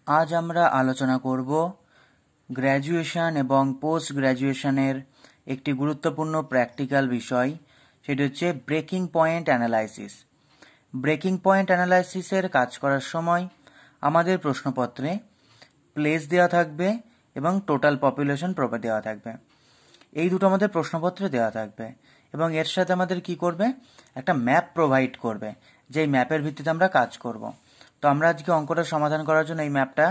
आज আমরা আলোচনা করব গ্র্যাজুয়েশন এবং পোস্ট গ্র্যাজুয়েশনের একটি গুরুত্বপূর্ণ প্র্যাকটিক্যাল বিষয়, সেটি হচ্ছে breaking point analysis. Breaking point অ্যানালাইসিসের কাজ করার সময় আমাদের প্রশ্নপত্রে প্লেস দেওয়া থাকবে এবং টোটাল পপুলেশন দেওয়া থাকবে। এই দুটো আমাদের প্রশ্নপত্রে দেওয়া থাকবে এবং এর সাথে আমাদের কি করবে, একটা ম্যাপ প্রোভাইড করবে, যেই ম্যাপের ভিত্তিতে আমরা কাজ করব। তো আমরা আজকে অঙ্কটা সমাধান করার জন্য এই ম্যাপটা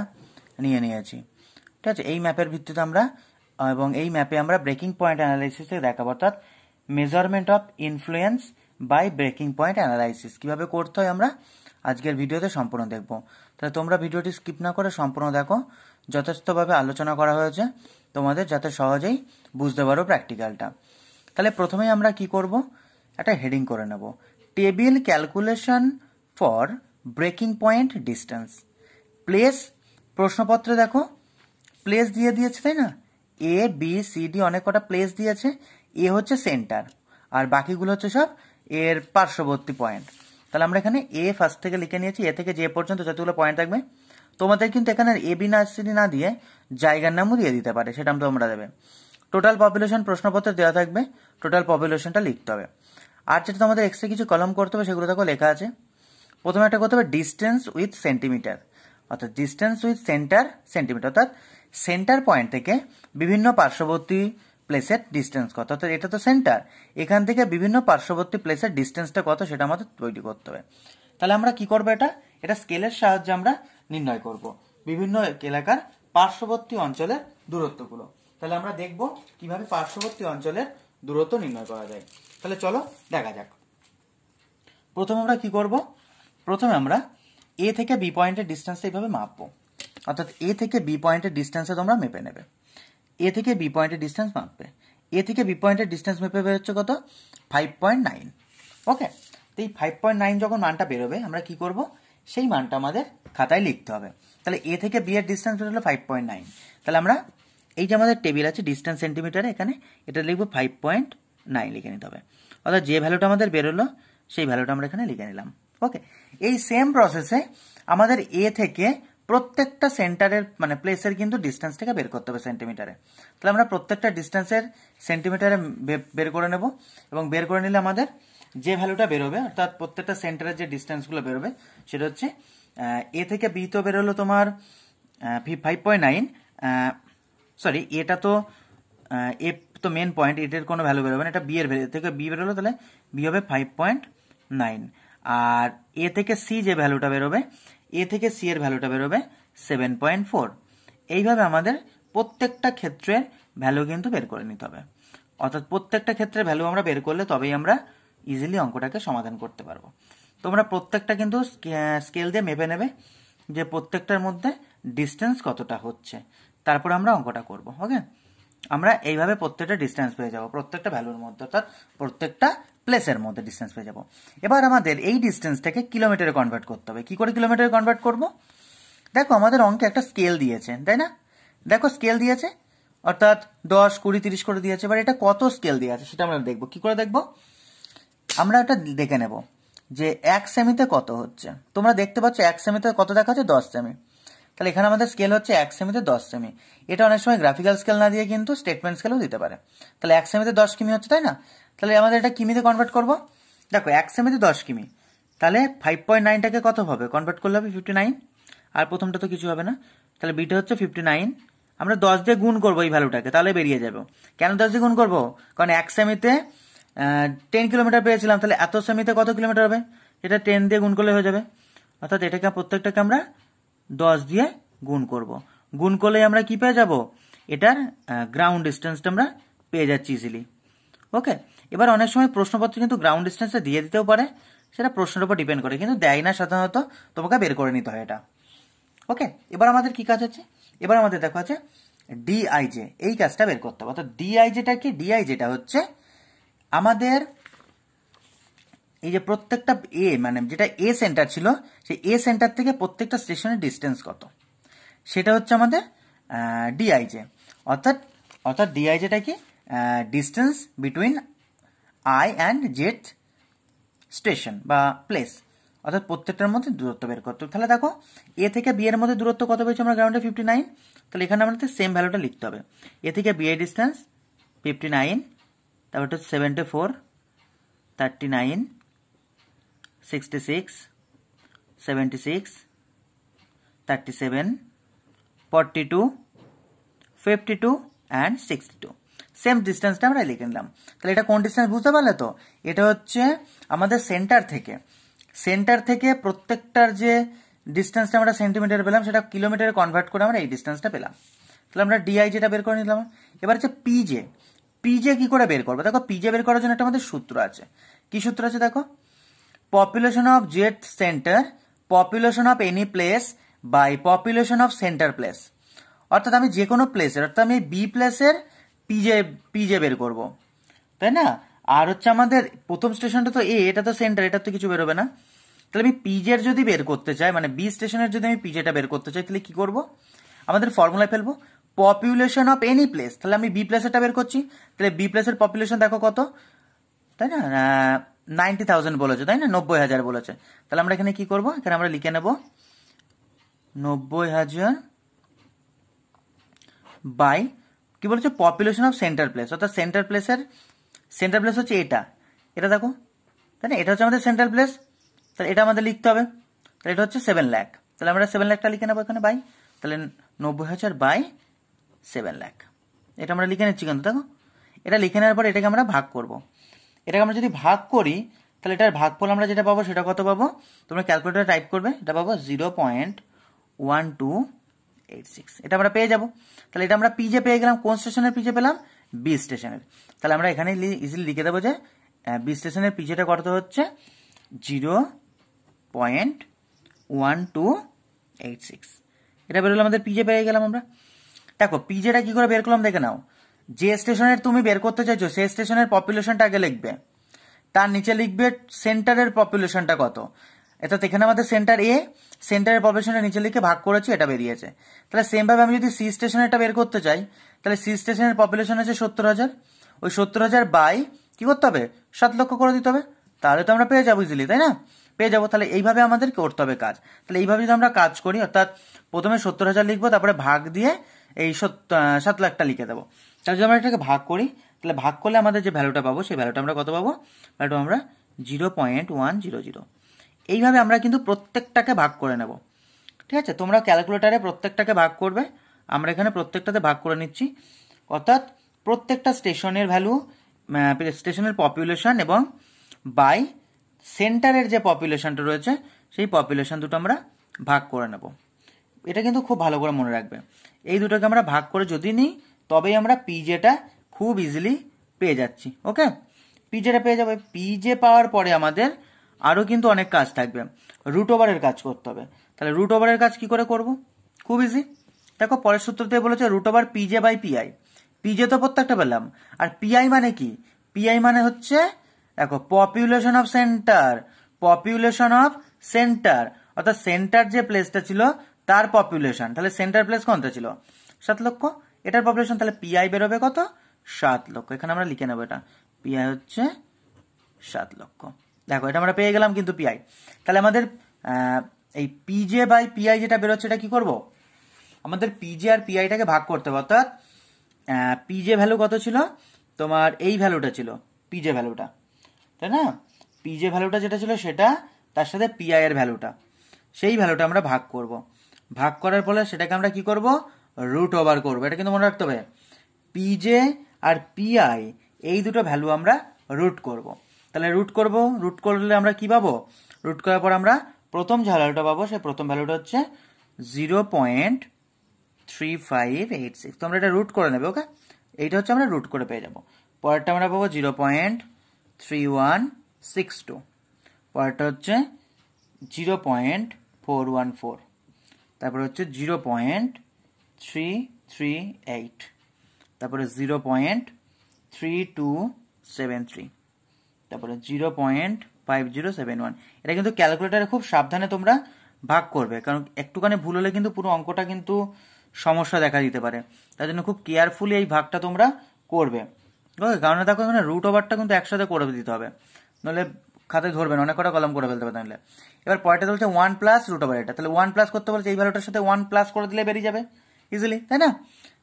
নিয়েছি, ঠিক আছে। এই ম্যাপের ভিত্তিতে আমরা এবং এই ম্যাপে আমরা ব্রেকিং পয়েন্ট অ্যানালাইসিসে দেখাবো, অর্থাৎ measurement of influence by breaking point analysis কীভাবে করতে হয় আমরা আজকের ভিডিওতে সম্পূর্ণ দেখব। তাহলে তোমরা ভিডিওটি স্কিপ না করে সম্পূর্ণ দেখো, যথেষ্টভাবে আলোচনা করা হয়েছে তোমাদের, যাতে সহজেই বুঝতে পারো প্র্যাকটিক্যালটা। তাহলে প্রথমেই আমরা কি করব, একটা হেডিং করে নেব, table calculation for breaking point distance. Place, প্রশ্নপত্রে দেখো প্লেস দিয়ে দিয়েছে, তাই না? এ বি সি ডি অনেক কটা প্লেস দিয়েছে। এ হচ্ছে সেন্টার আর বাকিগুলো হচ্ছে সব এর পার্শ্ববর্তী পয়েন্ট। তাহলে আমরা এখানে এ ফার্স্ট থেকে লিখে নিয়েছি, এ থেকে যে পর্যন্ত যতগুলো পয়েন্ট থাকবে। তোমাদের কিন্তু এখানে এ বি না সি ডি না দিয়ে জায়গার নামও দিয়ে দিতে পারে, সেটা তোমরা দেবে। টোটাল পপুলেশন প্রশ্নপত্রে দেওয়া থাকবে, টোটাল পপুলেশনটা লিখতে হবে। আর যেটা তোমাদের এক্সট্রা কিছু কলম করতে হবে সেগুলো দেখো লেখা আছে। প্রথমে একটা করতে হবে ডিস্টেন্স উইথ সেন্টিমিটার, অর্থাৎ ডিস্টেন্স উইথ সেন্টার সেন্টিমিটার, অর্থাৎ সেন্টার পয়েন্ট থেকে বিভিন্ন পার্শ্ববর্তী প্লেসের ডিস্টেন্স কত, অর্থাৎ এটা তো সেন্টার, এখান থেকে বিভিন্ন পার্শ্ববর্তী প্লেসের ডিস্টেন্সটা কত সেটা আমাদের তৈরি করতে হবে। তাহলে আমরা কি করবো, এটা স্কেলের সাহায্যে আমরা নির্ণয় করব বিভিন্ন এলাকার পার্শ্ববর্তী অঞ্চলের দূরত্বগুলো। তাহলে আমরা দেখব কিভাবে পার্শ্ববর্তী অঞ্চলের দূরত্ব নির্ণয় করা যায়। তাহলে চলো দেখা যাক। প্রথমে আমরা কি করব, প্রথমে আমরা এ থেকে বি পয়েন্টের ডিস্টেন্সটা এইভাবে মাপবো, অর্থাৎ এ থেকে বি পয়েন্টের ডিস্টেন্সে তোমরা মেপে নেবে। এ থেকে বি পয়েন্টের ডিস্টেন্স মাপবে, এ থেকে বি পয়েন্টের ডিস্টেন্স মেপে বেরোচ্ছে কত, 5.9। ওকে, তো এই 5.9 যখন মানটা বেরোবে আমরা কি করব, সেই মানটা আমাদের খাতায় লিখতে হবে। তাহলে এ থেকে বি এর ডিস্টেন্স বেরোলো 5.9। তাহলে আমরা এই যে আমাদের টেবিল আছে ডিস্টেন্স সেন্টিমিটারে, এখানে এটা লিখবো 5.9 লিখে নিতে হবে, অর্থাৎ যে ভ্যালুটা আমাদের বেরোলো সেই ভ্যালুটা আমরা এখানে লিখে নিলাম। ওকে, এই সেম প্রসেসে আমাদের এ থেকে প্রত্যেকটা সেন্টারের মানে প্লেসের কিন্তু ডিস্টেন্সটাকে বের করতে হবে সেন্টিমিটারে। তাহলে আমরা প্রত্যেকটা ডিস্টেন্সের সেন্টিমিটারে বের করে নেব এবং বের করে নিলে আমাদের যে ভ্যালুটা বেরোবে, অর্থাৎ প্রত্যেকটা সেন্টারের যে ডিস্টেন্সগুলো বেরোবে সেটা হচ্ছে এ থেকে বি তো বেরোলো তোমার 5.9, সরি এটা তো এ তো মেন পয়েন্ট, এটার কোনো ভ্যালু বেরোবে না, এটা বি এর থেকে বি বেরোলো, তাহলে বি হবে 5.9। আর এ থেকে সি যে ভ্যালুটা বেরোবে, এ থেকে সি এর ভ্যালুটা বেরোবে 7.4। এইভাবে আমাদের প্রত্যেকটা ক্ষেত্রের ভ্যালু কিন্তু বের করে নিতে হবে, অর্থাৎ প্রত্যেকটা ক্ষেত্রে ভ্যালু আমরা বের করলে তবেই আমরা ইজিলি অঙ্কটাকে সমাধান করতে পারবো। তোমরা প্রত্যেকটা কিন্তু স্কেল দিয়ে মেপে নেবে যে প্রত্যেকটার মধ্যে ডিস্টেন্স কতটা হচ্ছে, তারপর আমরা অঙ্কটা করব। ওকে, আমরা এইভাবে প্রত্যেকটা ডিস্টেন্স পেয়ে যাব, প্রত্যেকটা ভ্যালুর মধ্যে, অর্থাৎ প্রত্যেকটা প্লেসের মধ্যে ডিস্টেন্স পেয়ে যাব। এবার আমাদের এই ডিস্টেন্সটাকে কিলোমিটারে কনভার্ট করতে হবে। কি করে কিলোমিটারে কনভার্ট করব, দেখো আমাদের অঙ্কে একটা স্কেল দিয়েছে, তাই না? দেখো স্কেল দিয়েছে, অর্থাৎ 10, 20, 30 করে দিয়েছে। এবার এটা কত স্কেল দিয়ে আছে সেটা আমরা দেখবো। কি করে দেখবো, আমরা এটা দেখে নেব যে 1 সেমিতে কত হচ্ছে। তোমরা দেখতে পাচ্ছ 1 সেমিতে কত দেখাচ্ছে, 10 সেমি। তাহলে এখানে আমাদের স্কেল হচ্ছে 1 সেমিতে 10 সেমি। এটা অনেক সময় গ্রাফিক্যাল স্কেল না দিয়ে কিন্তু স্টেটমেন্ট স্কেলও দিতে পারে। তাহলে 1 সেমিতে 10 কিমি হচ্ছে, তাই না? তাহলে আমাদের এটা কিমিতে কনভার্ট করব। দেখো 1 সেমিতে 10 কিমি, তাহলে 5.9টাকে কত হবে কনভার্ট করলে হবে 59। আর প্রথমটা তো কিছু হবে না, তাহলে বিটা হচ্ছে 59। আমরা 10 দিয়ে গুণ করবো এই ভ্যালুটাকে, তাহলে বেরিয়ে যাবে। কেন 10 দিয়ে গুণ করবো, কারণ 1 সেমিতে 10 কিলোমিটার পেয়েছিলাম, তাহলে এত সেমিতে কত কিলোমিটার হবে, এটা 10 দিয়ে গুণ করলে হয়ে যাবে। অর্থাৎ এটাকে প্রত্যেকটাকে আমরা 10 দিয়ে গুণ করব। গুণ করলে আমরা কি পেয়ে যাব, এটার গ্রাউন্ড ডিস্টেন্সটা আমরা পেয়ে যাচ্ছি ইজিলি। ওকে, এবার অনেক সময় প্রশ্নপত্র কিন্তু গ্রাউন্ড ডিস্টেন্সটা দিয়ে দিতেও পারে, সেটা প্রশ্নের উপর ডিপেন্ড করে, কিন্তু দেয় না সাধারণত, তোমাকে বের করে নিতে হয় এটা। ওকে, এবার আমাদের কি কাজ আছে, এবার আমাদের দেখো আছে ডিআইজে, এই কাজটা বের করতে হবে। অর্থাৎ ডিআইজেটা কি, ডিআইজেটা হচ্ছে আমাদের এই যে প্রত্যেকটা এ মানে যেটা এ সেন্টার ছিল, সেই এ সেন্টার থেকে প্রত্যেকটা স্টেশনের ডিস্টেন্স কত, সেটা হচ্ছে আমাদের ডিআইজে। অর্থাৎ ডিআইজেটা কি, distance between I and Z station বা প্লেস। অর্থাৎ প্রত্যেকটার মধ্যে দূরত্ব বের করতে হবে। তাহলে দেখো এ থেকে বি এর মধ্যে দূরত্ব কত পেয়েছি আমরা, গ্রাউন্ডে 59। তাহলে এখানে আমাদের সেম ভ্যালুটা লিখতে হবে। এ থেকে বি এর ডিস্টেন্স 59, তারপর হচ্ছে 74, 39, 66, 76, 37, 42, 52 অ্যান্ড 62। সেম ডিস্টেন্সটা আমরা লিখে নিলাম। তাহলে এটা কোন ডিস্টেন্স বুঝতে পারলে তো? এটা হচ্ছে আমাদের সেন্টার থেকে প্রত্যেকটার যে ডিস্টেন্সটা আমরা সেন্টিমিটার পেলাম সেটা কিলোমিটারে কনভার্ট করে আমরা এই ডিস্টেন্সটা পেলাম। তাহলে আমরা ডিআই যেটা বের করে নিলাম। এবার হচ্ছে পিজে কি করে বের করবো? দেখো পিজে বের করার জন্য একটা আমাদের সূত্র আছে। কি সূত্র আছে দেখো, population of Z centre population of any place by population of centre place. অর্থাৎ আমি যে কোনো প্লেসের, অর্থাৎ আমি বি প্লেসের পিজে বের করব, তাই না? আর হচ্ছে আমাদের প্রথম স্টেশনটা তো এ, এটা তো সেন্টার, এটা তো কিছু বেরোবে না। তাহলে আমি পিজের যদি বের করতে চাই, মানে বি স্টেশনের যদি আমি পিজেটা বের করতে চাই, তাহলে কি করব? আমাদের ফর্মুলায় ফেলবো পপুলেশন অফ এনি প্লেস। তাহলে আমি বি প্লেসেরটা বের করছি, তাহলে বি প্লেসের পপুলেশন দেখো কত, তাই না? 90,000 বলেছে, তাই না? 90,000 বলেছে। তাহলে আমরা এখানে কি করব? এখানে আমরা লিখে নেব 90,000 বাই কি বলেছে, পপুলেশন অফ সেন্টার প্লেস। অর্থাৎ সেন্টার প্লেস হচ্ছে এটা দেখো, তাই না? এটা হচ্ছে আমাদের সেন্টার প্লেস। তাহলে এটা আমাদের লিখতে হবে। তাহলে এটা হচ্ছে 7 লাখ। তাহলে আমরা 7 লাখটা লিখে নেবো এখানে বাই। তাহলে 90,000 বাই 7 লাখ, এটা আমরা লিখে নিচ্ছি। কিন্তু দেখো এটা লিখে নেওয়ার পর এটাকে আমরা ভাগ করব। এটাকে আমরা যদি ভাগ করি তাহলে এটার ভাগফল আমরা যেটা পাবো সেটা কত পাবো? তোমরা ক্যালকুলেটারে টাইপ করবে, এটা পাবো 0.1286। এটা আমরা পেয়ে যাব। তাহলে এটা আমরা পিজে পেয়ে গেলাম। কোন স্টেশনের পিজে পেলাম? বি স্টেশনের। তাহলে আমরা এখানে ইজিলি লিখে দেবো যে বি স্টেশনের পিজেটা কত হচ্ছে 0.1286। এটা বেরোলো, আমাদের পিজে পেয়ে গেলাম আমরা। দেখো পিজেটা কি করে বের করলাম দেখে নাও। যে স্টেশনের তুমি বের করতে চাইছো সেই স্টেশনের পপুলেশনটা আগে লিখবে, তার নিচে লিখবে সেন্টারের পপুলেশনটা কত। এটা এখানে আমাদের সেন্টারের পপুলেশনটা নিচে লিখে ভাগ করেছি, এটা বেরিয়েছে। তাহলে সেম ভাবে আমি যদি সি স্টেশনেরটা বের করতে চাই, তাহলে সি স্টেশনের পপুলেশন আছে 70,000। ওই 70,000 বাই কি করতে হবে? 7 লক্ষ করে দিতে হবে। তাহলে তো আমরা পেয়ে যাবো ইজিলি, তাই না? পেয়ে যাবো। তাহলে এইভাবে আমাদের করতে হবে কাজ। তাহলে এইভাবে যদি আমরা কাজ করি, অর্থাৎ প্রথমে 70,000 লিখবো, তারপরে ভাগ দিয়ে এই 7 লাখটা লিখে দেবো। তাহলে যদি আমরা এটাকে ভাগ করি, তাহলে ভাগ করলে আমাদের যে ভ্যালুটা পাবো সেই ভ্যালুটা আমরা কত পাবো? ভ্যালুটা আমরা 0.100। এইভাবে আমরা কিন্তু প্রত্যেকটাকে ভাগ করে নেব। ঠিক আছে, তোমরা ক্যালকুলেটারে প্রত্যেকটাকে ভাগ করবে, আমরা এখানে প্রত্যেকটাতে ভাগ করে নিচ্ছি। অর্থাৎ প্রত্যেকটা স্টেশনের ভ্যালু, স্টেশনের পপুলেশন এবং বাই সেন্টারের যে পপুলেশনটা রয়েছে সেই পপুলেশন দুটো আমরা ভাগ করে নেব। এটা কিন্তু খুব ভালো করে মনে রাখবে। এই দুটোকে আমরা ভাগ করে যদি নিই তবেই আমরা পিজেটা খুব ইজিলি পেয়ে যাচ্ছি। ওকে, পিজেটা পেয়ে যাবে। পিজে পাওয়ার পরে আমাদের আরও কিন্তু অনেক কাজ থাকবে। রুট ওভারের কাজ করতে হবে। তাহলে রুট ওভারের কাজ কি করে করব? খুব ইজি। দেখো পরের সূত্রতে বলেছে root over PJ by PI. PJ তো প্রত্যেকটা পেলাম, আর পিআই মানে কি? পিআই মানে হচ্ছে দেখো পপুলেশন অফ সেন্টার, অর্থাৎ সেন্টার যে প্লেসটা ছিল তার পপুলেশন। তাহলে সেন্টার প্লেস কোনটা ছিল? 7 লক্ষ। এটার পপুলেশন, তাহলে পিআই বেরোবে কত? 7 লক্ষ। এখানে আমরা লিখে নেবো এটা, পিআই হচ্ছে 7 লক্ষ। দেখো এটা আমরা পেয়ে গেলাম কিন্তু পিআই। তাহলে আমাদের এই পিজে বাই পিআই যেটা বেরোচ্ছে এটা কি করব? আমাদের পিজে আর পিআইটাকে ভাগ করতে হবে। অর্থাৎ পিজে ভ্যালু কত ছিল তোমার? এই ভ্যালুটা ছিল পিজে ভ্যালুটা, তাই না? পিজে ভ্যালুটা যেটা ছিল সেটা, তার সাথে পিআই এর ভ্যালুটা, সেই ভ্যালুটা আমরা ভাগ করব। ভাগ করার ফলে সেটাকে আমরা কি করব? রুট ওভার করবো। এটা কিন্তু মনে রাখতে হবে, পিজে আর পিআই এই দুটো ভ্যালু আমরা রুট করব। তাহলে রুট করলে আমরা কি পাবো? রুট করার পর আমরা প্রথম যে ভ্যালুটা পাবো সেই প্রথম ভ্যালুটা হচ্ছে 0.3586। তোমরা এটা রুট করে নেবে। ওকে, এইটা হচ্ছে আমরা রুট করে পেয়ে যাবো। পরেরটা আমরা পাবো 0.3162। পরেরটা হচ্ছে 0.414। তারপরে হচ্ছে 0.338। তারপরে 0.3273। তারপরে 0.5071। এটা কিন্তু ক্যালকুলেটারে খুব সাবধানে তোমরা ভাগ করবে, কারণ একটুখানি ভুল হলে কিন্তু পুরো অঙ্কটা কিন্তু সমস্যা দেখা দিতে পারে। তার জন্য খুব কেয়ারফুলি এই ভাগটা তোমরা করবে। ওকে, কারণ দেখো এখানে রুট ওভারটা কিন্তু একসাথে করে দিতে হবে, নাহলে খাতায় ধরবেন, অনেক কটা কলম করে ফেলতে হবে তাহলে। এবার পরেরটা বলছে 1 প্লাস রুট ওভার এটা, তাহলে 1 প্লাস করতে বলছে, এই ভ্যালুটার সাথে 1 প্লাস করে দিলে বেরিয়ে যাবে ইজিলি, তাই না?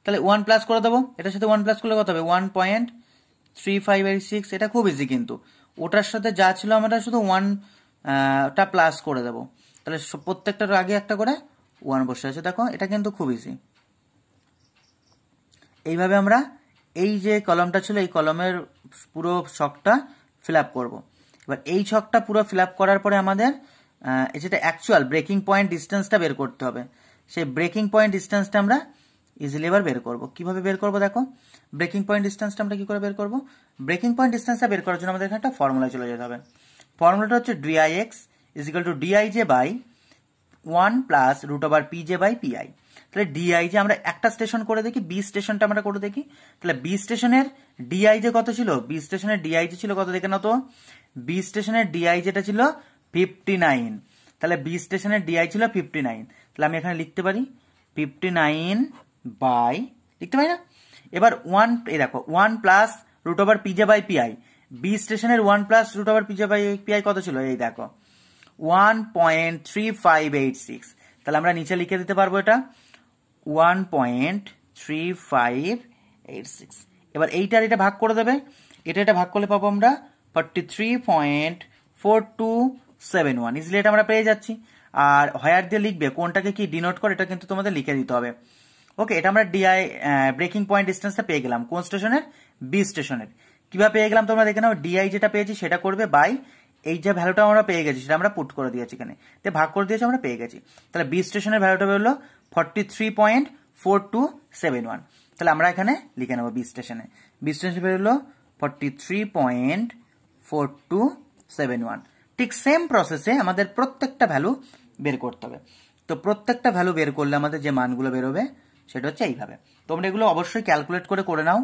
তাহলে 1 প্লাস করে দেবো, এটার সাথে 1 প্লাস করলে কত হবে 1.3586, এটা খুব ইজি কিন্তু। ওটার সাথে যা ছিল আমরা শুধু 1টা প্লাস করে দেবো, তাহলে প্রত্যেকটার আগে একটা করে 1 বসে আছে, দেখো এটা কিন্তু খুব ইজি। এইভাবে আমরা এই যে কলমটা ছিল এই কলমের পুরো ছকটা ফিল আপ করবো। এবার এই ছকটা পুরো ফিল আপ করার পরে আমাদের যেটা অ্যাকচুয়াল ব্রেকিং পয়েন্ট ডিস্টেন্সটা বের করতে হবে, সেই ব্রেকিং পয়েন্ট ডিস্টেন্সটা আমরা ইজিলি এবার বের করবো। কিভাবে বের করবো দেখো, ব্রেকিং পয়েন্ট ডিস্টেন্সটা আমরা কি করে বের করবো? ব্রেকিং পয়েন্ট ডিস্টেন্সটা বের করার জন্য আমাদের এখানে একটা ফর্মুলায় চলে যেতে হবে। ফর্মুলাটা হচ্ছে dix is equal to dij by 1 plus root over PJ by PI. তাহলে ডিআইজে আমরা একটা স্টেশন করে দেখি, বি স্টেশনটা আমরা করে দেখি। তাহলে বি স্টেশনের ডিআইজে কত ছিল? বি স্টেশনের ডিআইজে ছিল কত দেখে নাও তো, বি স্টেশনের ডিআইজেটা ছিল 59। তাহলে বি স্টেশনের ডিআই ছিল 59, তাহলে আমি এখানে লিখতে পারি 59 বাই, লিখতে পারি না? এবার 1, এই দেখো 1 plus root over PJ by PI, B স্টেশনের 1 plus root over PJ by PI কত ছিল? এই দেখো 1.3586। তাহলে আমরা নিচে লিখে দিতে পারবো এটা 1.3586। এবার এইটার এটা ভাগ করে দেবে, এটা ভাগ করলে পাবো আমরা 43.4271। ইজিলি এটা আমরা পেয়ে যাচ্ছি। আর হোয়ার দিয়ে লিখবে, কোনটাকে কি ডিনোট করে এটা কিন্তু তোমাদের লিখে দিতে হবে। ওকে, এটা আমরা ব্রেকিং পয়েন্ট ডিস্টেন্সটা পেয়ে গেলাম কোন স্টেশনের? বি স্টেশনের। কিভাবে পেয়ে গেলাম তোমরা দেখে নাও, ডিআই যেটা পেয়েছি সেটা করবে বাই এই যে ভ্যালুটা আমরা পেয়ে গেছি সেটা আমরা পুট করে দিয়েছি এখানে, ভাগ করে দিয়েছি, আমরা পেয়ে গেছি। তাহলে বি স্টেশনের ভ্যালুটা বেরোলো 43.4271। তাহলে আমরা এখানে লিখে নেবো বি স্টেশনে বেরোলো 43.4271। ঠিক সেম প্রসেসে আমাদের প্রত্যেকটা ভ্যালু বের করতে হবে। তো প্রত্যেকটা ভ্যালু বের করলে আমাদের যে মানগুলো বেরোবে সেটা হচ্ছে এইভাবে। তোমরা এগুলো অবশ্যই ক্যালকুলেট করে নাও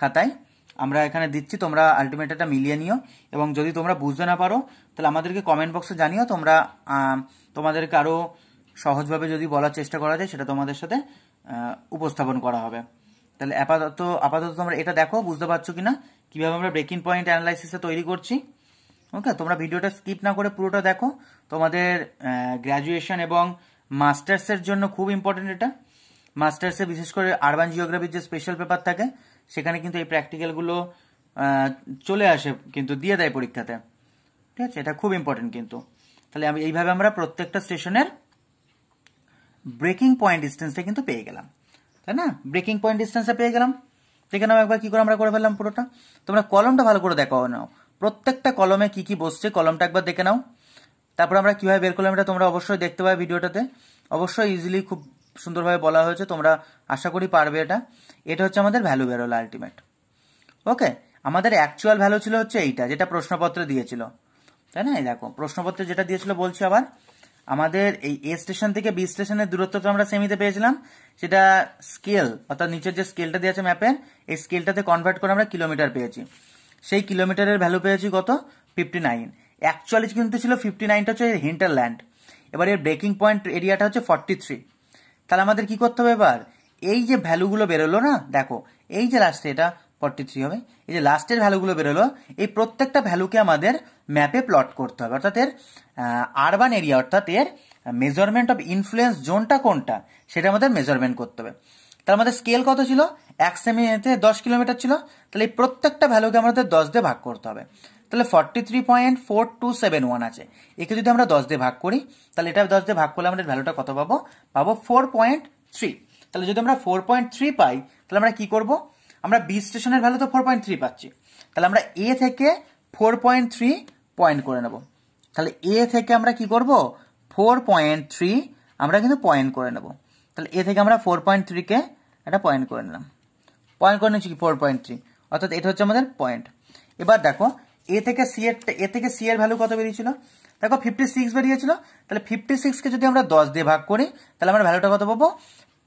খাতায়, আমরা এখানে দিচ্ছি, তোমরা আলটিমেট এটা মিলিয়ে নিও। এবং যদি তোমরা বুঝতে না পারো তাহলে আমাদেরকে কমেন্ট বক্সে জানিও, তোমরা তোমাদেরকে আরও সহজভাবে যদি বলার চেষ্টা করা যায় সেটা তোমাদের সাথে উপস্থাপন করা হবে। তাহলে আপাতত তোমরা এটা দেখো, বুঝতে পারছো কিনা কিভাবে আমরা ব্রেকিং পয়েন্ট অ্যানালাইসিসটা তৈরি করছি। ওকে, তোমরা ভিডিওটা স্কিপ না করে পুরোটা দেখো, তোমাদের গ্র্যাজুয়েশন এবং মাস্টার্সের জন্য খুব ইম্পর্টেন্ট এটা। মাস্টার্সে বিশেষ করে আরবান জিওগ্রাফির যে স্পেশাল পেপার থাকে সেখানে কিন্তু এই প্র্যাকটিক্যালগুলো চলে আসে, কিন্তু দিয়ে দেয় পরীক্ষাতে, ঠিক আছে? এটা খুব ইম্পর্টেন্ট কিন্তু। তাহলে এইভাবে আমরা প্রত্যেকটা স্টেশনের ব্রেকিং পয়েন্ট ডিস্টেন্সটা কিন্তু পেয়ে গেলাম, তাই না? ব্রেকিং পয়েন্ট ডিস্টেন্সটা পেয়ে গেলাম, দেখে নাও একবার কি করে আমরা করে ফেললাম পুরোটা। তোমরা কলমটা ভালো করে দেখো নাও, প্রত্যেকটা কলমে কি কি বসছে কলমটা একবার দেখে নাও। তারপর আমরা কিভাবে বের করলাম এটা তোমরা অবশ্যই দেখতে পাবে ভিডিওটাতে, অবশ্যই ইজিলি খুব সুন্দরভাবে বলা হয়েছে, তোমরা আশা করি পারবে। এটা হচ্ছে আমাদের ভ্যালু বেরোলো আলটিমেট। ওকে, আমাদের অ্যাকচুয়াল ভ্যালু ছিল হচ্ছে এইটা যেটা প্রশ্নপত্রে দিয়েছিল, তাই না? এই দেখো প্রশ্নপত্রে যেটা দিয়েছিল বলছি আবার, আমাদের এই এ স্টেশন থেকে বি স্টেশনের দূরত্বটা আমরা সেমিতে পেয়েছিলাম, সেটা স্কেল অর্থাৎ নিচের যে স্কেলটা দিয়েছে ম্যাপের, এই স্কেলটাতে কনভার্ট করে আমরা কিলোমিটার পেয়েছি। সেই কিলোমিটারের ভ্যালু পেয়েছি কত? 59। অ্যাকচুয়ালি কিন্তু ছিল 59টা হচ্ছে হিন্টারল্যান্ড। এবার এর ব্রেকিং পয়েন্ট এরিয়াটা হচ্ছে 43। তাহলে আমাদের কি করতে হবে এবার, এই যে ভ্যালুগুলো বেরোলো না, দেখো এই যে লাস্টে এটা 43 হবে, এই যে লাস্টের ভ্যালুগুলো বেরোলো, এই প্রত্যেকটা ভ্যালুকে আমাদের ম্যাপে প্লট করতে হবে, অর্থাৎ এর আরবান এরিয়া অর্থাৎ এর মেজারমেন্ট অফ ইনফ্লুয়েন্স জোনটা কোনটা সেটা আমাদের মেজারমেন্ট করতে হবে। তাহলে আমাদের স্কেল কত ছিল? 1 সেমিতে 10 কিলোমিটার ছিল, তাহলে এই প্রত্যেকটা ভ্যালুকে আমাদের 10 দিয়ে ভাগ করতে হবে। তাহলে 43.4271 আছে, একে যদি আমরা 10 দিয়ে ভাগ করি তাহলে এটা 10 দিয়ে ভাগ করলে আমাদের ভ্যালুটা কত পাবো? 4.3। তাহলে যদি আমরা 4.3 পাই তাহলে আমরা কি করব? আমরা বি স্টেশনের ভ্যালু তো 4.3 পাচ্ছি, তাহলে আমরা এ থেকে 4.3 পয়েন্ট করে নেব। তাহলে এ থেকে আমরা কি করব? 4.3 আমরা কিন্তু পয়েন্ট করে নেব। তাহলে এ থেকে আমরা 4.3 কে একটা পয়েন্ট করে নিলাম, পয়েন্ট করে নিচ্ছি কি 4.3, অর্থাৎ এটা হচ্ছে আমাদের পয়েন্ট। এবার দেখো এ থেকে সি এর ভ্যালু কত বেরিয়েছিল? দেখো 56 বেরিয়েছিল, তাহলে 56 কে যদি আমরা 10 দিয়ে ভাগ করি তাহলে আমরা ভ্যালুটা কত পাবো?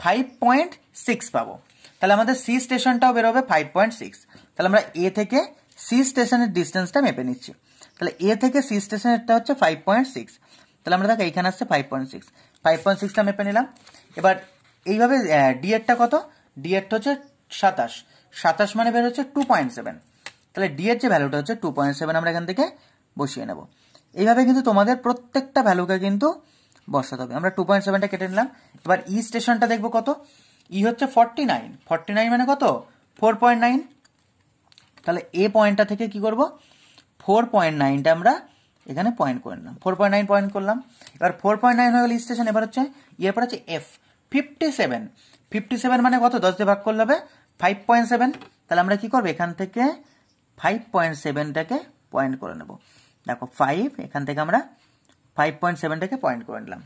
5.6 পাবো। তাহলে আমাদের সি স্টেশনটাও বেরোবে 5.6। তাহলে আমরা এ থেকে সি স্টেশনের ডিস্টেন্সটা মেপে নিচ্ছি। তাহলে এ থেকে সি স্টেশনেরটা হচ্ছে 5.6। তাহলে আমরা দেখো এইখানে আসছে 5.6টা মেপে নিলাম। এবার এইভাবে ডি এরটা কত? ডি এরটা হচ্ছে 27 মানে বের হচ্ছে 2.7। তাহলে ডি এর যে ভ্যালুটা হচ্ছে 2.7 আমরা এখান থেকে বসিয়ে নেব। এইভাবে কিন্তু তোমাদের প্রত্যেকটা ভ্যালুকে কিন্তু বসাতে হবে। আমরা 2.7টা কেটে নিলাম। এবার ই স্টেশনটা দেখবো কত। ই হচ্ছে 49, 49 মানে কত 4.9। তাহলে এ পয়েন্টটা থেকে কি করব 4.9টা আমরা এখানে পয়েন্ট করে নিলাম, 4.9 পয়েন্ট করলাম। এবার 4.9 হয়ে গেল ই স্টেশন। এবার হচ্ছে এরপর হচ্ছে এফ 57, 57 মানে কত 10 দিয়ে ভাগ করলে হবে 5.7। তাহলে আমরা কি করবো এখান থেকে 5.7টাকে পয়েন্ট করে নেব। দেখো 5, এখান থেকে আমরা 5.7টাকে পয়েন্ট করে নিলাম।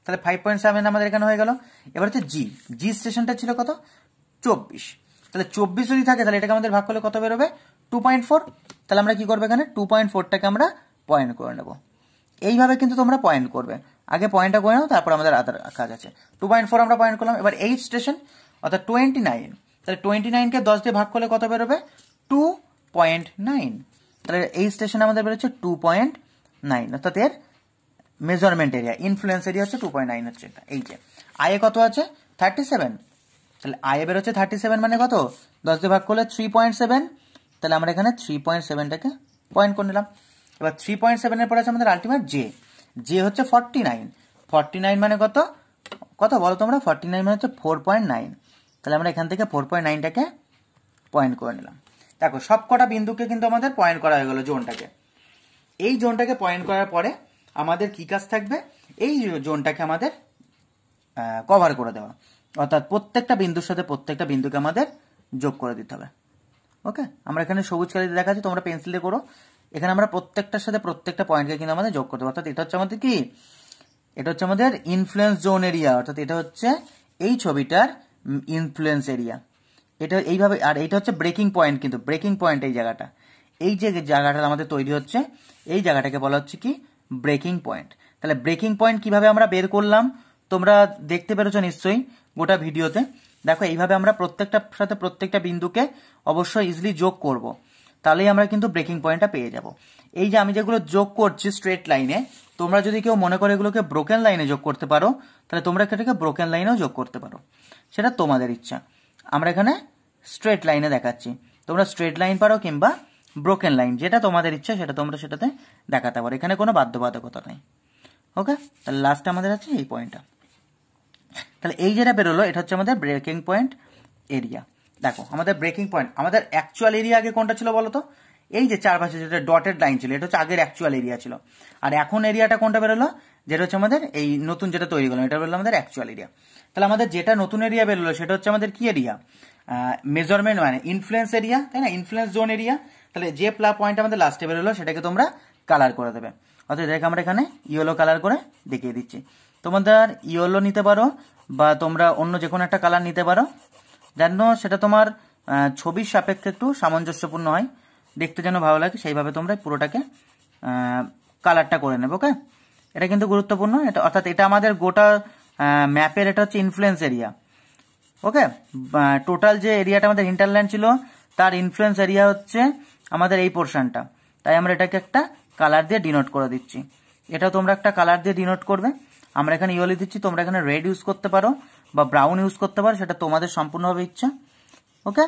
তাহলে 5.7 আমাদের এখানে হয়ে গেল। এবার হচ্ছে জি, জি স্টেশনটা ছিল কত 24। তাহলে 24 যদি থাকে তাহলে এটাকে আমাদের ভাগ করলে কত বেরোবে 2.4। তাহলে আমরা কি করবো এখানে 2.4টাকে আমরা পয়েন্ট করে নেব। এইভাবে কিন্তু তোমরা পয়েন্ট করবে, আগে পয়েন্টটা করে নাও, তারপর আমাদের আদার কাজ আছে। 2.4 আমরা পয়েন্ট করলাম। এবার 8 স্টেশন অর্থাৎ 29, তাহলে 29কে 10 দিয়ে ভাগ করলে কত বেরোবে 2.9। তাহলে এই স্টেশন আমাদের বেরোচ্ছে 2.9, অর্থাৎ এর মেজারমেন্ট এরিয়া ইনফ্লুয়েন্স এরিয়া হচ্ছে 2.9 হচ্ছে এটা। এই যে আয়ে কত আছে 37, তাহলে আয়ে বেরোচ্ছে 37 মানে কত 10 দিয়ে ভাগ করলে 3.7। তাহলে আমরা এখানে 3.7টাকে পয়েন্ট করে নিলাম। এবার 3.7 এর পরে আছে আমাদের আলটিমেট জে, জে হচ্ছে 49, 49 মানে কত কত বলো তোমরা 49 মানে হচ্ছে 4.9। তাহলে আমরা এখান থেকে 4.9টাকে পয়েন্ট করে নিলাম। দেখো সব কটা বিন্দুকে কিন্তু আমাদের পয়েন্ট করা হয়ে গেল জোনটাকে। এই জোনটাকে পয়েন্ট করার পরে আমাদের কি কাজ থাকবে, এই জোনটাকে আমাদের কভার করে দেওয়া, অর্থাৎ প্রত্যেকটা বিন্দুর সাথে প্রত্যেকটা বিন্দুকে আমাদের যোগ করে দিতে হবে। ওকে, আমরা এখানে সবুজ কালি দেখাচ্ছি, তোমরা পেন্সিল দিয়ে করো। এখানে আমরা প্রত্যেকটার সাথে প্রত্যেকটা পয়েন্টকে কিন্তু আমাদের যোগ করতে হবে। অর্থাৎ এটা হচ্ছে আমাদের কি, এটা হচ্ছে আমাদের ইনফ্লুয়েন্স জোন এরিয়া, অর্থাৎ এটা হচ্ছে এই ছবিটার ইনফ্লুয়েন্স এরিয়া। এটা এইভাবে, আর এটা হচ্ছে ব্রেকিং পয়েন্ট, কিন্তু ব্রেকিং পয়েন্ট এই জায়গাটা, এই যে জায়গাটা আমাদের তৈরি হচ্ছে এই জায়গাটাকে বলা হচ্ছে কি ব্রেকিং পয়েন্ট। তাহলে ব্রেকিং পয়েন্ট কিভাবে আমরা বের করলাম তোমরা দেখতে পেরেছো নিশ্চয়ই গোটা ভিডিওতে। দেখো এইভাবে আমরা প্রত্যেকটার সাথে প্রত্যেকটা বিন্দুকে অবশ্যই ইজিলি যোগ করব, তাহলেই আমরা কিন্তু ব্রেকিং পয়েন্টটা পেয়ে যাব। এই যে আমি যেগুলো যোগ করছি স্ট্রেট লাইনে, তোমরা যদি কেউ মনে করো এগুলোকে ব্রোকেন লাইনে যোগ করতে পারো, তাহলে তোমরা এটাকে ব্রোকেন লাইনেও যোগ করতে পারো, সেটা তোমাদের ইচ্ছা। আমরা এখানে স্ট্রেট লাইনে দেখাচ্ছি, তোমরা স্ট্রেট লাইন পারো কিংবা ব্রোকেন লাইন, যেটা তোমাদের ইচ্ছা সেটা তোমরা সেটাতে দেখাতে পারো, এখানে কোনো বাধ্যবাধকতা নেই। ওকে, তাহলে লাস্টে আমাদের আছে এই পয়েন্টটা। তাহলে এই যেটা বেরোলো এটা হচ্ছে আমাদের ব্রেকিং পয়েন্ট এরিয়া। দেখো আমাদের ব্রেকিং পয়েন্ট, আমাদের অ্যাকচুয়াল এরিয়া আগে কোনটা ছিল বলো তো, এই যে চারপাশে যেটা ডটেড লাইন ছিল এটা হচ্ছে আগের অ্যাকচুয়াল এরিয়া ছিল। আর এখন এরিয়াটা কোনটা বেরোলো, যেটা হচ্ছে আমাদের এই নতুন যেটা তৈরি করলাম এটা বেরোলো আমাদের অ্যাকচুয়াল এরিয়া। তাহলে আমাদের যেটা নতুন এরিয়া বেরোলো সেটা হচ্ছে আমাদের কি এরিয়া, মেজারমেন্ট মানে ইনফ্লুয়েন্স এরিয়া, তাই না, ইনফ্লুয়েন্স জোন এরিয়া। তাহলে যে পয়েন্ট আমাদের লাস্টে বেরোলো সেটাকে তোমরা কালার করে দেবে, অর্থাৎ এটাকে আমরা এখানে ইয়েলো কালার করে দেখিয়ে দিচ্ছি। তোমাদের ইয়েলো নিতে পারো বা তোমরা অন্য যে কোনো একটা কালার নিতে পারো, যেন সেটা তোমার ছবির সাপেক্ষে একটু সামঞ্জস্যপূর্ণ হয়, দেখতে যেন ভালো লাগে, সেইভাবে তোমরা পুরোটাকে কালারটা করে নেবে। ওকে, এটা কিন্তু গুরুত্বপূর্ণ, এটা অর্থাৎ এটা আমাদের গোটা ম্যাপের এটা হচ্ছে ইনফ্লুয়েন্স এরিয়া। ওকে, টোটাল যে এরিয়াটা আমাদের হিন্টারল্যান্ড ছিল তার ইনফ্লুয়েন্স এরিয়া হচ্ছে আমাদের এই পোর্শনটা, তাই আমরা এটাকে একটা কালার দিয়ে ডিনোট করে দিচ্ছি। এটা তোমরা একটা কালার দিয়ে ডিনোট করবে, আমরা এখানে ইয়েলো দিচ্ছি, তোমরা এখানে রেড ইউজ করতে পারো বা ব্রাউন ইউজ করতে পারো, সেটা তোমাদের সম্পূর্ণভাবে ইচ্ছা। ওকে,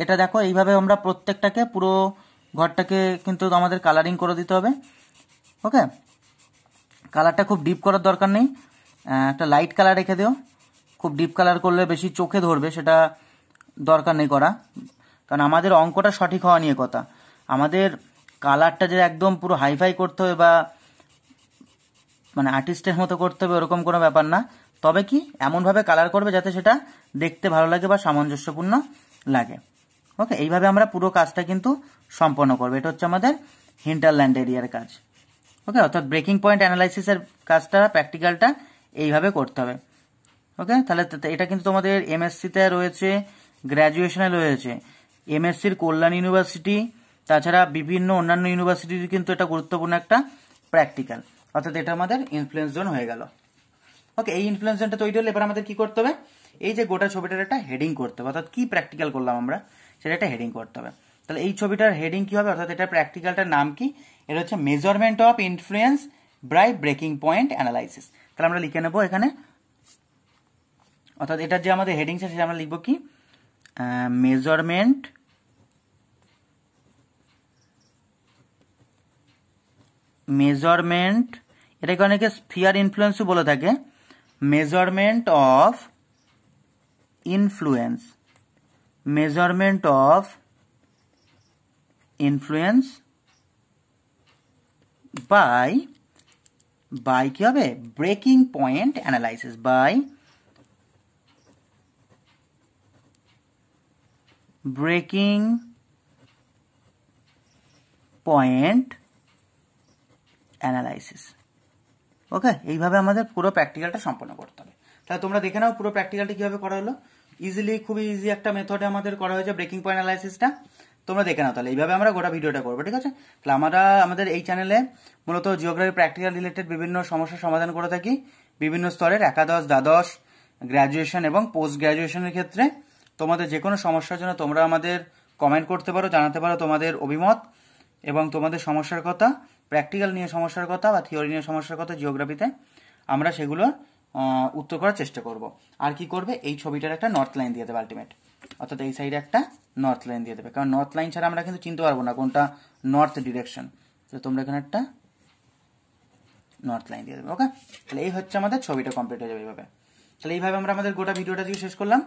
এটা দেখো এইভাবে আমরা প্রত্যেকটাকে পুরো ঘরটাকে কিন্তু আমাদের কালারিং করে দিতে হবে। ওকে, কালারটা খুব ডিপ করার দরকার নেই, একটা লাইট কালার রেখে দিও, খুব ডিপ কালার করলে বেশি চোখে ধরবে, সেটা দরকার নেই করা, কারণ আমাদের অঙ্কটা সঠিক হওয়া নিয়ে কথা। আমাদের কালারটা যে একদম পুরো হাইফাই করতে হবে বা মানে আর্টিস্টের মতো করতে হবে ওরকম কোনো ব্যাপার না, তবে কি এমনভাবে কালার করবে যাতে সেটা দেখতে ভালো লাগে বা সামঞ্জস্যপূর্ণ লাগে। ওকে, এইভাবে আমরা পুরো কাজটা কিন্তু সম্পন্ন করবো। এটা হচ্ছে আমাদের হিন্টারল্যান্ড এরিয়ার কাজ। ওকে, অর্থাৎ ব্রেকিং পয়েন্ট অ্যানালাইসিসের কাজটা প্র্যাকটিক্যালটা এইভাবে করতে হবে। ওকে, তাহলে এটা কিন্তু তোমাদের এমএসসিতে রয়েছে, গ্র্যাজুয়েশনে রয়েছে, এমএসসির কল্যাণ ইউনিভার্সিটি, তাছাড়া বিভিন্ন অন্যান্য ইউনিভার্সিটির কিন্তু এটা গুরুত্বপূর্ণ একটা প্র্যাকটিক্যাল, অর্থাৎ এটা আমাদের ইনফ্লুয়েন্স জোন হয়ে গেল। ওকে, এই ইনফ্লুয়েন্স জোনটা তৈরি হলে এবার আমাদের কি করতে হবে, এই যে গোটা ছবিটার একটা হেডিং করতে হবে, অর্থাৎ কি প্র্যাকটিক্যাল করলাম আমরা সেটা একটা হেডিং করতে হবে। তাহলে এই ছবিটার হেডিং কি হবে, অর্থাৎ এটা প্র্যাকটিক্যালটার নাম কি, এটা হচ্ছে measurement of influence by breaking point analysis. তাহলে আমরা লিখে নেবো এখানে, অর্থাৎ এটার যে আমাদের হেডিং সেটা আমরা লিখবো কি, মেজারমেন্ট, এটাকে অনেকে স্ফিয়ার ইনফ্লুয়েন্সও বলে থাকে, measurement of influence, measurement of influence by কি হবে, breaking point analysis, by breaking point analysis. Okay, এইভাবে আমাদের পুরো প্র্যাকটিক্যালটা সম্পন্ন করতে হবে। তাহলে তোমরা দেখে নাও পুরো প্র্যাকটিক্যালটা কিভাবে করা হলো। ইজিলি, খুবই ইজি একটা মেথডে আমাদের করা হয়েছে ব্রেকিং পয়েন্ট অ্যানালাইসিসটা। তোমরা দেখে নাও। তাহলে এইভাবে আমরা গোটা ভিডিওটা করবো, ঠিক আছে? তাহলে আমরা আমাদের এই চ্যানেলে মূলত জিওগ্রাফি প্র্যাকটিক্যাল রিলেটেড বিভিন্ন সমস্যার সমাধান করে থাকি বিভিন্ন স্তরের, একাদশ, দ্বাদশ, গ্র্যাজুয়েশন এবং পোস্ট গ্র্যাজুয়েশনের ক্ষেত্রে। তোমাদের যে কোনো সমস্যার জন্য তোমরা আমাদের কমেন্ট করতে পারো, জানাতে পারো তোমাদের অভিমত এবং তোমাদের সমস্যার কথা, প্র্যাকটিক্যাল নিয়ে সমস্যার কথা বা থিওরি নিয়ে সমস্যার কথা জিওগ্রাফিতে, আমরা সেগুলো উত্তর করার চেষ্টা করব। আর কি করবে, এই ছবিটার একটা নর্থ লাইন দিয়ে দেবে আলটিমেট, অর্থাৎ এই সাইডে একটা নর্থ লাইন দিয়ে দেবে, কারণ নর্থ লাইন ছাড়া আমরা কিন্তু চিনতে পারবো না কোনটা নর্থ ডিরেকশন। তো তোমরা এখানে একটা নর্থ লাইন দিয়ে দেবে। ওকে, তাহলে এই হচ্ছে আমাদের ছবিটা কমপ্লিট হয়ে যাবে এইভাবে। তাহলে এইভাবে আমরা আমাদের গোটা ভিডিওটা দিয়ে শেষ করলাম।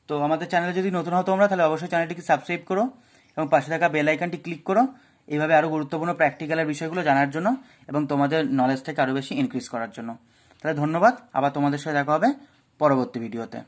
তো আমাদের চ্যানেলে যদি নতুন হতো তোমরা, তাহলে অবশ্যই চ্যানেলটিকে সাবস্ক্রাইব করো এবং পাশে থাকা বেল আইকনটি ক্লিক করো, এইভাবে আরও গুরুত্বপূর্ণ প্র্যাকটিক্যালের বিষয়গুলো জানার জন্য এবং তোমাদের নলেজ থেকে আরও বেশি ইনক্রিজ করার জন্য। তাহলে ধন্যবাদ, আবার তোমাদের সাথে দেখা হবে পরবর্তী ভিডিওতে।